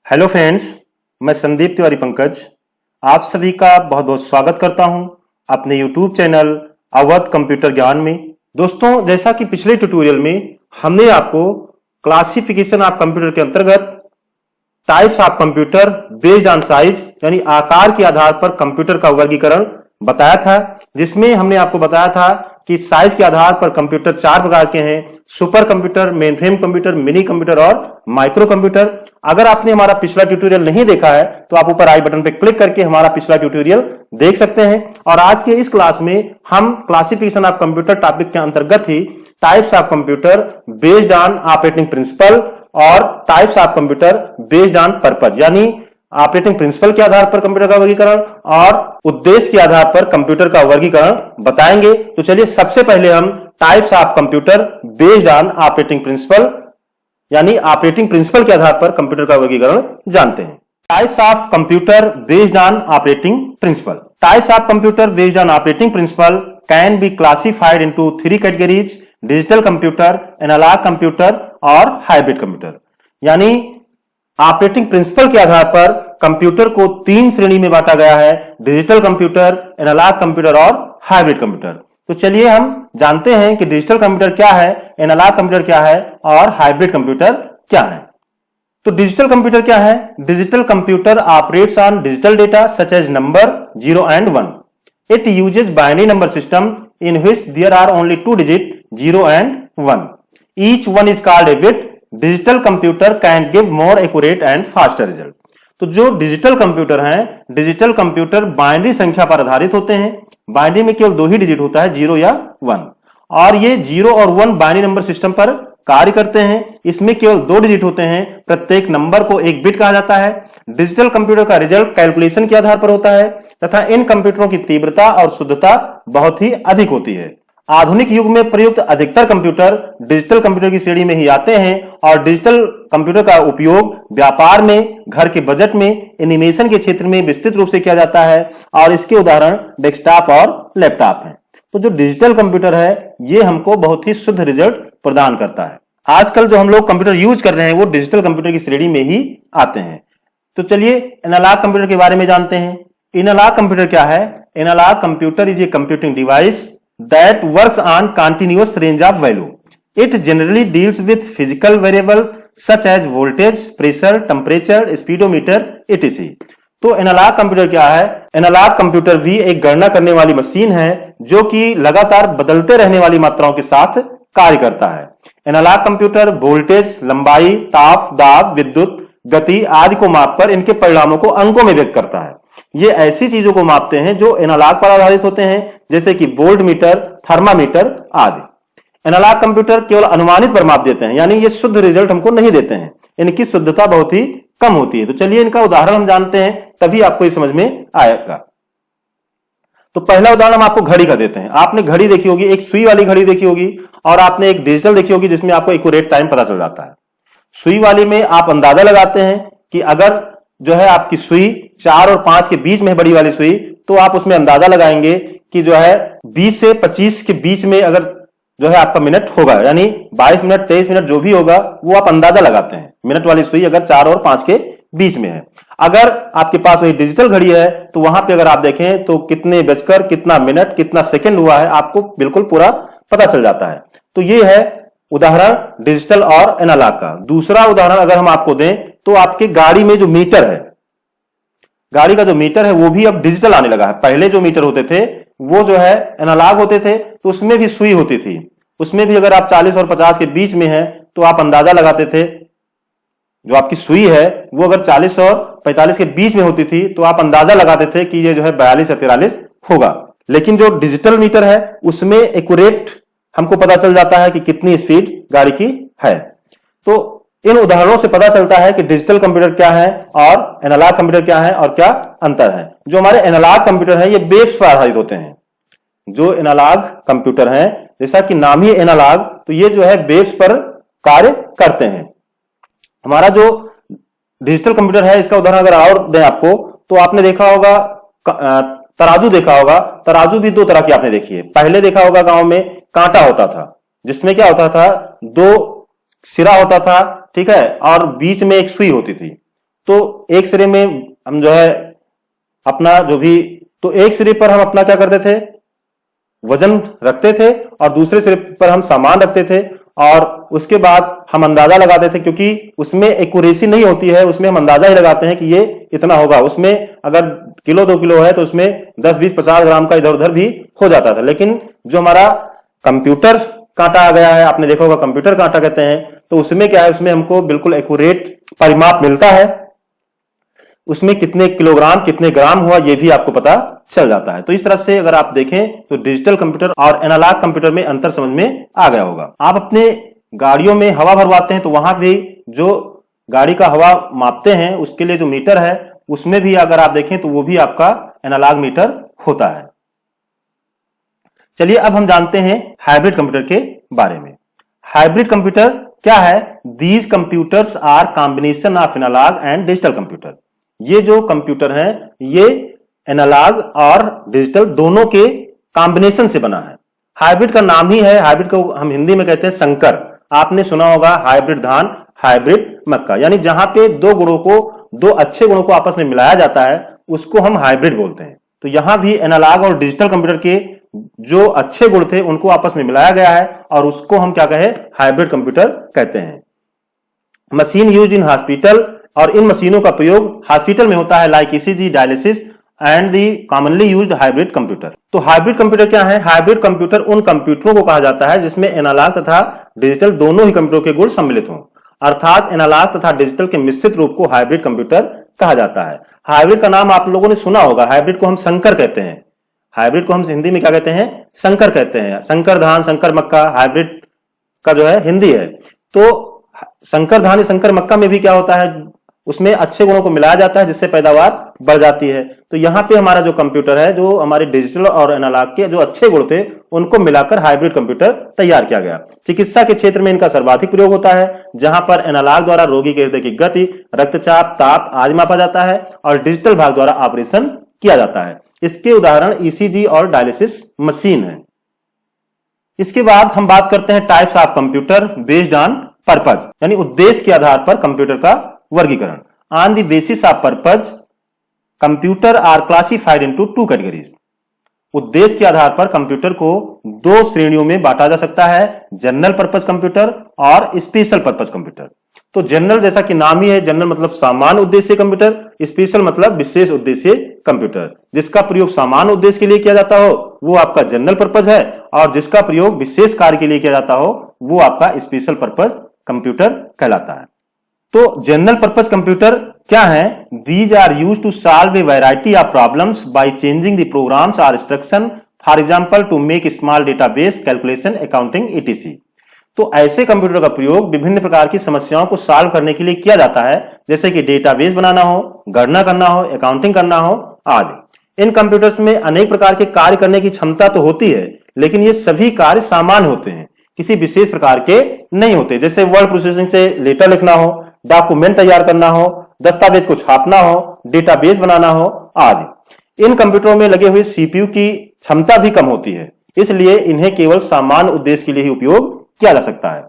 Hello friends, मैं संदीप तिवारी पंकज आप सभी का बहुत बहुत स्वागत करता हूं अपने यूट्यूब चैनल अवध कंप्यूटर ज्ञान में। दोस्तों, जैसा कि पिछले ट्यूटोरियल में हमने आपको क्लासिफिकेशन ऑफ कंप्यूटर के अंतर्गत types of computer based on size यानी आकार के आधार पर कंप्यूटर का वर्गीकरण बताया था, जिसमें हमने आपको बताया था कि साइज के आधार पर कंप्यूटर चार प्रकार के हैं: super computer, mainframe computer, mini computer और माइक्रो कंप्यूटर। अगर आपने हमारा पिछला ट्यूटोरियल नहीं देखा है तो आप ऊपर आई बटन पर क्लिक करके हमारा पिछला ट्यूटोरियल देख सकते हैं। और आज के इस क्लास में हम क्लासिफिकेशन ऑफ कंप्यूटर टॉपिक के अंतर्गत ही types of computer based on operating principle और types of computer based on purpose यानी ऑपरेटिंग प्रिंसिपल के आधार पर कंप्यूटर का वर्गीकरण और उद्देश्य के आधार पर कंप्यूटर का वर्गीकरण बताएंगे। तो चलिए सबसे पहले हम types of computer based on operating principle यानी ऑपरेटिंग प्रिंसिपल के आधार पर कंप्यूटर का वर्गीकरण जानते हैं। Types of computer based on operating principle. Types of computer based on operating principle can be classified into three categories: digital computer, analog computer और hybrid computer. यानी ऑपरेटिंग प्रिंसिपल के आधार पर कंप्यूटर को तीन श्रेणी में बांटा गया है: डिजिटल कंप्यूटर, एनालॉग कंप्यूटर और हाइब्रिड कंप्यूटर। तो चलिए हम जानते हैं कि डिजिटल कंप्यूटर क्या है, एनालॉग कंप्यूटर क्या है और हाइब्रिड कंप्यूटर क्या है। तो डिजिटल कंप्यूटर क्या है? Digital computer operates on digital data such as number 0 and 1. It uses binary number system in which there are only two digits 0 and 1. Each one is called a bit. Digital computer can give more accurate and faster result. तो जो digital computer हैं, digital computer binary संख्या पर आधारित होते हैं। Binary में केवल दो ही डिजिट होता है, 0 या 1, और ये 0 और 1 बाइनरी नंबर सिस्टम पर कार्य करते हैं। इसमें केवल दो डिजिट होते हैं, प्रत्येक नंबर को एक बिट कहा जाता है। डिजिटल कंप्यूटर का रिजल्ट कैलकुलेशन के आधार पर होता है तथा इन कंप्यूटरों की तीव्रता और शुद्धता बहुत ही अधिक होती है। आधुनिक युग में प्रयुक्त अधिकतर कंप्यूटर डिजिटल कंप्यूटर की श्रेणी में ही आते हैं और डिजिटल कंप्यूटर का उपयोग व्यापार में, घर के बजट में, एनिमेशन के क्षेत्र में विस्तृत रूप से किया जाता है और इसके उदाहरण डेस्कटॉप और लैपटॉप हैं। तो जो डिजिटल कंप्यूटर है ये हमको बहुत ही शुद्ध रिजल्ट प्रदान करता है। आजकल जो हम लोग कंप्यूटर यूज कर रहे हैं वो डिजिटल कंप्यूटर की श्रेणी में ही आते हैं। तो चलिए एनालॉग कंप्यूटर के बारे में जानते हैं। एनालॉग कंप्यूटर क्या है? Analogue computer is a computing device that works on continuous range of value. It generally deals with physical variables such as voltage, pressure, temperature, speedometer, etc. तो एनालॉग कंप्यूटर क्या है? एनालॉग कंप्यूटर भी एक गणना करने वाली मशीन है जो कि लगातार बदलते रहने वाली मात्राओं के साथ कार्य करता है। एनालॉग कंप्यूटर वोल्टेज, लंबाई, ताप, दाब, विद्युत गति आदि को मापकर इनके परिणामों को अंकों में व्यक्त करता है। ये ऐसी चीजों को मापते हैं जो एनालॉग पर आधारित होते हैं, जैसे कि वोल्ट मीटर, थर्मामीटर आदि। एनालॉग कंप्यूटर केवल अनुमानित पर माप देते हैं, यानी ये शुद्ध रिजल्ट हमको नहीं देते हैं, इनकी शुद्धता बहुत ही कम होती है। तो चलिए इनका उदाहरण हम जानते हैं, तभी आपको ये समझ में आएगा। तो पहला उदाहरण हम आपको घड़ी का देते हैं। आपने घड़ी देखी होगी, एक सुई वाली घड़ी देखी होगी और आपने एक डिजिटल देखी होगी जिसमें आपको एक्यूरेट टाइम पता चल जाता है। सुई वाली में आप अंदाजा लगाते हैं कि अगर जो है आपकी सुई 4 और 5 के बीच में है, बड़ी वाली सुई, तो आप उसमें अंदाजा लगाएंगे कि जो है 20 से 25 के बीच में अगर जो है आपका मिनट होगा, यानी 22 मिनट 23 मिनट जो भी होगा वो आप अंदाजा लगाते हैं। मिनट वाली सुई अगर 4 और 5 के बीच में है। अगर आपके पास वही डिजिटल घड़ी है तो वहां पे अगर आप देखें तो कितने बजकर कितना मिनट कितना सेकंड हुआ है आपको बिल्कुल पूरा पता चल जाता है। तो ये है उदाहरण डिजिटल और एनालॉग का। दूसरा उदाहरण अगर हम आपको दें तो आपके गाड़ी में जो मीटर है, गाड़ी का जो मीटर है वो भी अब डिजिटल आने लगा है। पहले जो मीटर होते थे वो जो है एनालॉग होते थे, तो उसमें भी सुई होती थी। उसमें भी अगर आप 40 और 50 के बीच में है तो आप अंदाजा लगाते थे। जो आपकी सुई है वो अगर 40 और 45 के बीच में होती थी तो आप अंदाजा लगाते थे कि ये जो है 42 या 43 होगा। लेकिन जो डिजिटल मीटर है उसमें एक्यूरेट हमको पता चल जाता है कि कितनी स्पीड गाड़ी की है। तो इन उदाहरणों से पता चलता है कि डिजिटल कंप्यूटर क्या है और एनालॉग कंप्यूटर क्या है और क्या अंतर है। जो हमारे एनालॉग कंप्यूटर है ये वेव्स पर आधारित होते हैं। जो एनालॉग कंप्यूटर है, जैसा कि नाम ही एनालॉग, तो ये जो है वेव्स पर कार्य करते हैं। हमारा जो डिजिटल कंप्यूटर है इसका उदाहरण अगर और दें आपको, तो आपने देखा होगा तराजू देखा होगा। तराजू भी दो तरह की आपने देखी है। पहले देखा होगा गांव में कांटा होता था जिसमें क्या होता था, दो सिरा होता था, ठीक है, और बीच में एक सुई होती थी। तो एक सिरे में हम जो है अपना जो भी, तो एक सिरे पर हम अपना क्या करते थे, वजन रखते थे और दूसरे सिरे पर हम सामान रखते थे और उसके बाद हम अंदाजा लगाते थे, क्योंकि उसमें एक्यूरेसी नहीं होती है, उसमें हम अंदाजा ही लगाते हैं कि ये इतना होगा। उसमें अगर किलो 2 किलो है तो उसमें 10 20 50 ग्राम का इधर उधर भी हो जाता था। लेकिन जो हमारा कंप्यूटर कांटा आ गया है, आपने देखा होगा कंप्यूटर कांटा कहते हैं, तो उसमें क्या है, उसमें हमको बिल्कुल एक्यूरेट परिमाप मिलता है, उसमें कितने किलोग्राम कितने ग्राम हुआ ये भी आपको पता चल जाता है। तो इस तरह से अगर आप देखें तो डिजिटल कंप्यूटर और एनालॉग कंप्यूटर में अंतर समझ में आ गया होगा। आप अपने गाड़ियों में हवा भरवाते हैं तो वहां भी जो गाड़ी का हवा मापते हैं उसके लिए जो मीटर है, उसमें भी अगर आप देखें तो वो भी आपका एनालॉग मीटर होता है। चलिए अब हम जानते हैं हाइब्रिड कंप्यूटर के बारे में। हाइब्रिड कंप्यूटर क्या है? These computers are combination of analog and digital computer. ये जो कंप्यूटर है ये एनालॉग और डिजिटल दोनों के कॉम्बिनेशन से बना है। हाइब्रिड का नाम ही है, हाइब्रिड को हम हिंदी में कहते हैं संकर। आपने सुना होगा हाइब्रिड धान, हाइब्रिड मक्का, यानी जहां पे दो अच्छे गुणों को आपस में मिलाया जाता है उसको हम हाइब्रिड बोलते हैं। तो यहां भी एनालॉग और डिजिटल कंप्यूटर के जो अच्छे गुण थे उनको आपस में मिलाया गया है और उसको हम क्या कहें, हाइब्रिड कंप्यूटर कहते हैं। मशीन यूज्ड इन हॉस्पिटल, और इन मशीनों का प्रयोग हॉस्पिटल में होता है, like ECG, dialysis and the commonly used hybrid computer. तो हाइब्रिड कंप्यूटर क्या है? हाइब्रिड कंप्यूटर उन कंप्यूटरों को कहा जाता है जिसमें एनालॉग तथा डिजिटल दोनों ही कंप्यूटरों के गुण सम्मिलित हों, अर्थात एनालॉग तथा डिजिटल के मिश्रित रूप को हाइब्रिड कंप्यूटर कहा जाता है। हाइब्रिड का नाम आप लोगों ने सुना होगा, हाइब्रिड को हम संकर कहते हैं। हाइब्रिड को हम हिंदी में क्या कहते हैं? संकर कहते हैं। संकर धान, संकर मक्का हाइब्रिड का जो है हिंदी है। तो संकर धान, संकर मक्का में भी क्या होता है, उसमें अच्छे गुणों को मिलाया जाता है जिससे पैदावार बढ़ जाती है। तो यहां पे हमारा जो कंप्यूटर है, जो हमारे डिजिटल और एनालॉग के जो अच्छे गुण थे उनको मिलाकर हाइब्रिड कंप्यूटर तैयार किया गया। चिकित्सा के क्षेत्र में इनका सर्वाधिक प्रयोग होता है, जहां पर एनालॉग द्वारा रोगी के हृदय की गति, रक्तचाप, ताप आदि मापा जाता है और डिजिटल भाग द्वारा ऑपरेशन किया जाता है। इसके उदाहरण ईसीजी और डायलिसिस मशीन है। इसके बाद हम बात करते हैं types of computer based on purpose, यानी उद्देश्य के आधार पर कंप्यूटर का वर्गीकरण। On the basis of purpose computer are classified into 2 categories. उद्देश्य के आधार पर कंप्यूटर को 2 श्रेणियों में बांटा जा सकता है, जनरल पर्पज कंप्यूटर और स्पेशल पर्पज कंप्यूटर। तो जनरल जैसा कि नाम ही है, जनरल मतलब सामान्य उद्देश्य कंप्यूटर, स्पेशल मतलब विशेष उद्देश्य कंप्यूटर। जिसका प्रयोग सामान्य उद्देश्य के लिए किया जाता हो वो आपका जनरल पर्पज है, और जिसका प्रयोग विशेष कार्य के लिए किया जाता हो वो आपका स्पेशल पर्पज कंप्यूटर कहलाता है। तो जनरल पर्पज कंप्यूटर क्या है? These are used to solve a variety of problems by changing the programs और instruction, for example to make small database, calculation, accounting etc। तो ऐसे कंप्यूटर का प्रयोग विभिन्न प्रकार की समस्याओं को सॉल्व करने के लिए किया जाता है, जैसे कि डेटाबेस बनाना हो, गणना करना हो, अकाउंटिंग करना हो आदि। इन कंप्यूटर्स में अनेक प्रकार के कार्य करने की क्षमता तो होती है, लेकिन ये सभी कार्य सामान्य होते हैं, किसी विशेष प्रकार के नहीं होते। जैसे वर्ड प्रोसेसिंग से लेटर लिखना हो, डॉक्यूमेंट तैयार करना हो, दस्तावेज को छापना हो, डेटाबेस बनाना हो आदि। इन कंप्यूटरों में लगे हुए सीपीयू की क्षमता भी कम होती है, इसलिए इन्हें केवल सामान्य उद्देश्य के लिए ही उपयोग किया जा सकता है।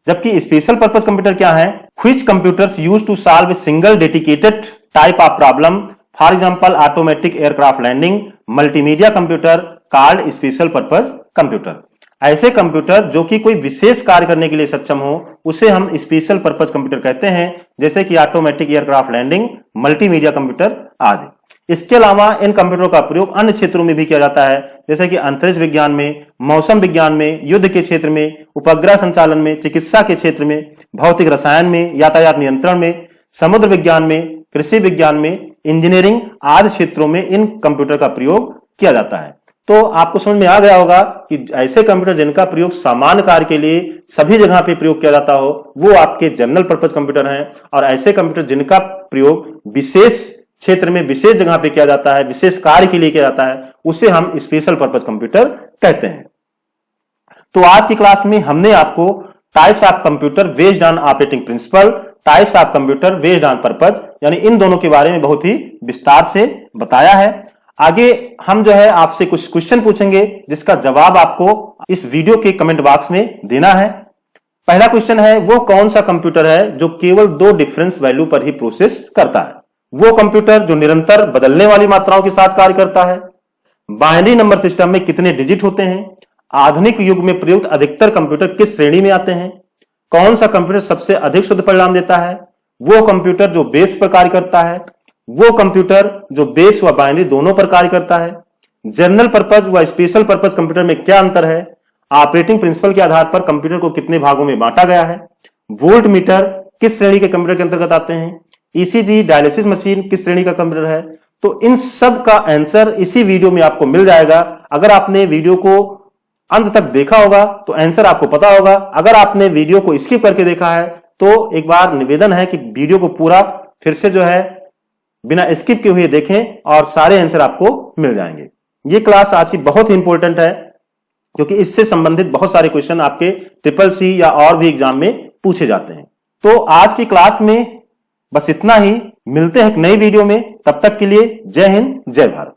जबकि स्पेशल पर्पज कंप्यूटर क्या है? Which computers used to solve a single dedicated type of problem, for example automatic aircraft landing, multimedia computer called special purpose computer. ऐसे कंप्यूटर जो कि कोई विशेष कार्य करने के लिए सक्षम हो उसे हम स्पेशल पर्पज कंप्यूटर कहते हैं, जैसे कि automatic aircraft landing, multimedia computer आदि। इसके अलावा इन कंप्यूटरों का प्रयोग अन्य क्षेत्रों में भी किया जाता है, जैसे कि अंतरिक्ष विज्ञान में, मौसम विज्ञान में, युद्ध के क्षेत्र में, उपग्रह संचालन में, चिकित्सा के क्षेत्र में, भौतिक रसायन में, यातायात नियंत्रण में, समुद्र विज्ञान में, कृषि विज्ञान में, इंजीनियरिंग आदि क्षेत्रों में इन कंप्यूटर का प्रयोग किया जाता है। तो आपको समझ में आ गया होगा कि ऐसे कंप्यूटर जिनका प्रयोग सामान्य कार्य के लिए सभी जगह पे प्रयोग किया जाता हो वो आपके जनरल पर्पज कंप्यूटर हैं, और ऐसे कंप्यूटर जिनका प्रयोग विशेष क्षेत्र में विशेष जगह पे किया जाता है, विशेष कार्य के लिए किया जाता है, उसे हम स्पेशल पर्पज कंप्यूटर कहते हैं। तो आज की क्लास में हमने आपको types of computer based on operating principle, types of computer based on purpose, यानी इन दोनों के बारे में बहुत ही विस्तार से बताया है। आगे हम जो है आपसे कुछ क्वेश्चन पूछेंगे जिसका जवाब आपको इस वीडियो के कमेंट बॉक्स में देना है। पहला क्वेश्चन है, वो कौन सा कंप्यूटर है जो केवल 2 डिफरेंस वैल्यू पर ही प्रोसेस करता है? वो कंप्यूटर जो निरंतर बदलने वाली मात्राओं के साथ कार्य करता है? बाइनरी नंबर सिस्टम में कितने डिजिट होते हैं? आधुनिक युग में प्रयुक्त अधिकतर कंप्यूटर किस श्रेणी में आते हैं? कौन सा कंप्यूटर सबसे अधिक शुद्ध परिणाम देता है? वो कंप्यूटर जो बेस पर कार्य करता है? वो कंप्यूटर जो बेस व बाइनरी दोनों पर कार्य करता है? जनरल पर्पज व स्पेशल पर्पज कंप्यूटर में क्या अंतर है? ऑपरेटिंग प्रिंसिपल के आधार पर कंप्यूटर को कितने भागों में बांटा गया है? वोल्ट मीटर किस श्रेणी के कंप्यूटर के अंतर्गत आते हैं? ईसीजी डायलिसिस मशीन किस श्रेणी का कंप्यूटर है? तो इन सब का आंसर इसी वीडियो में आपको मिल जाएगा। अगर आपने वीडियो को अंत तक देखा होगा तो आंसर आपको पता होगा। अगर आपने वीडियो को स्किप करके देखा है तो एक बार निवेदन है कि वीडियो को पूरा फिर से जो है बिना स्किप किए हुए देखें और सारे आंसर आपको मिल जाएंगे। ये क्लास आज की बहुत ही इंपॉर्टेंट है क्योंकि इससे संबंधित बहुत सारे क्वेश्चन आपके ट्रिपल सी या और भी एग्जाम में पूछे जाते हैं। तो आज की क्लास में बस इतना ही। मिलते हैं एक नई वीडियो में, तब तक के लिए जय हिंद जय भारत।